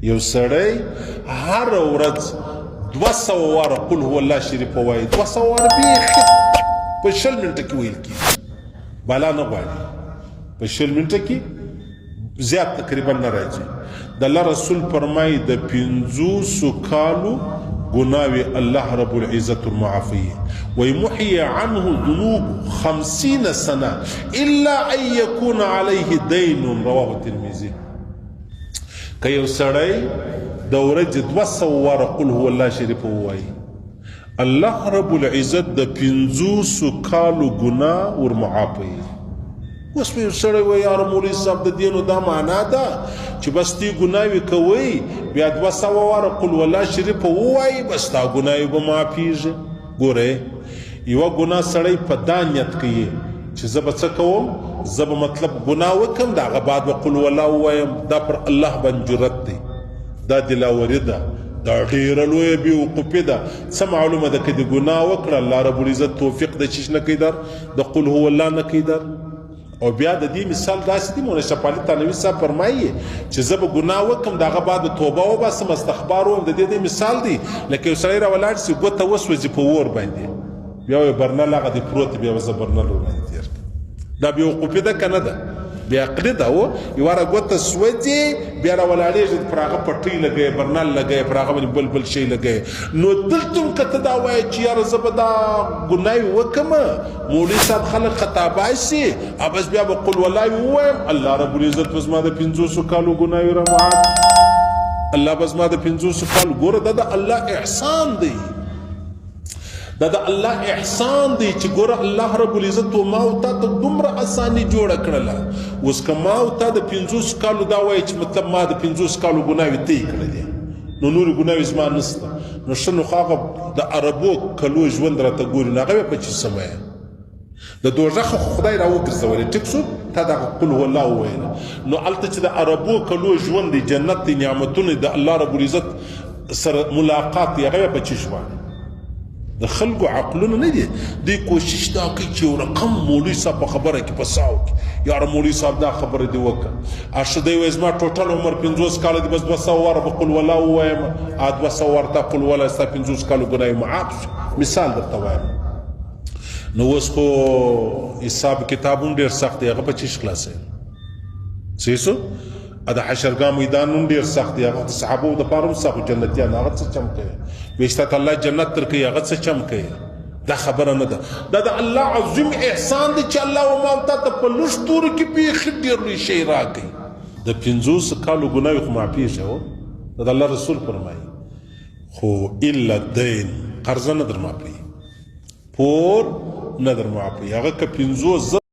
یو سړی هر ورځ 200 واره قل هو الله شریف وایي 200 واره بیخي په 20 منټه کې ویل کېږي بالا نه غواړي په 20 منټه کې زیات تقریبا نه راځي د الله رسول فرمایي د 50 کالو گناوی الله رب العزت المعافیه ويمحي عنه ذنوب 50 سنة إلا أن يكون عليه دين رواه الترمذي که یو سړی د ورځې 200 واره قل هو الله شریف ووایي الله رب العزت د 50 کالو ګناه ورمعافوي اوس په یو سړی وایي یاره مولوي صاحب د دې نو دا معنا ده چې بس تی ګناوې کوئ بیا 200 واره قل هو الله شریف ووایي بس تا ګناوې به معافېږي ګورئ یوه ګناه سړی په دا نیت کوي چې زه به څه کوم زه به مطلب ګناه وکړم د هغه بعد به قل هو الله ووایم دا پر الله باندې جرت دی دا دلاوري ده دا ډېره لویه بېوقوفي ده څه معلومه ده که د ګناه وکړه الله رب العزت توفیق د چیش نه کوي در د قل هو الله نه کوي در او بیا د دې مثال داسې دی مولانا شفیع علي تنوي صاحب فرمایي چې زه به ګناه وکړم د هغه بعد توبه وباسم استغفار ووایم د دې مثال دی لکه یو سړی راولاړ شي ګوته وسوځي په اور باندې بیا وایي برنل هغه دی پروت بیا به زه برنل ورباندې تېر کړم دا بېوقوفي ده که نه ده بېعقلي ده و یوه را ګوته سوځي بیا راولاړېږي پر هغه پټۍ لګوي برنل لګوي پر هغه باندې بل شی لګوي نو دلته هم که ته دا وایې چې یاره زه به دا ګناوې وکړم مولوي صاحب خلک خطابای سي بس بیا به قل والله ووایم الله رب العزت به زما د 50 کالو ګناوې را معاف الله به زما د 50 کالو ګوره دا د الله احسان دی دا د الله احسان دی چې ګوره الله رب العزت ما او تا ته دومره اساني جوړه کړله اوس که ما او تا د 50 کالو دا وایي چې مطلب ما د 50 کالو ګناوې ته یې کړلې نو نورې ګناوې زما نشته نو ښه نو خو هغه د عربو کلو ژوند راته ګوري نو هغه بیا په چی سمایه د دوزخ خدای را وګرځولې ټیک شو تا دغه قل هو الله وویله نو هلته چې د عربو کلو ژوند دی جنت دی نعمتونه د الله رب العزت سره ملاقات دی هغه په چی شوانه د خلکو عقلونه نه دي دوی کوشش دا کوي چې یو رقم مولوي صاحب په خبره کې پساو کړي یاره مولوي صاحب دا خبره دې وکړه ارشه دی وایي زما ټوټل عمر 50 کاله دی بس 200 واره به قل والله ووایم 200 واره تا قل والله ستا 50 کالو ګناوې معاف شو مثال درته وایم نو اوس خو حساب کتاب هم ډېر سخت دی هغه په چیش خلاصوي صحیح شو د حشرګاه میدان هم ډېر سخت دی هغه د صحابو دپاره هم سخت جنتیان هغه څه چم کوي بیشته الله جنت تر کوي هغه څه چم کوي دا خبره نه ده دا د الله عظیم احسان دی چې الله وما او تا ته په لږ تورو کې بیخي ډېر لوی شی راکوي د 50 کالو ګناوې خو معافېږي هو دا د الله رسول فرمایي خو الا الدین قرضه نه در معافوي پور نه در معافوي هغه که 50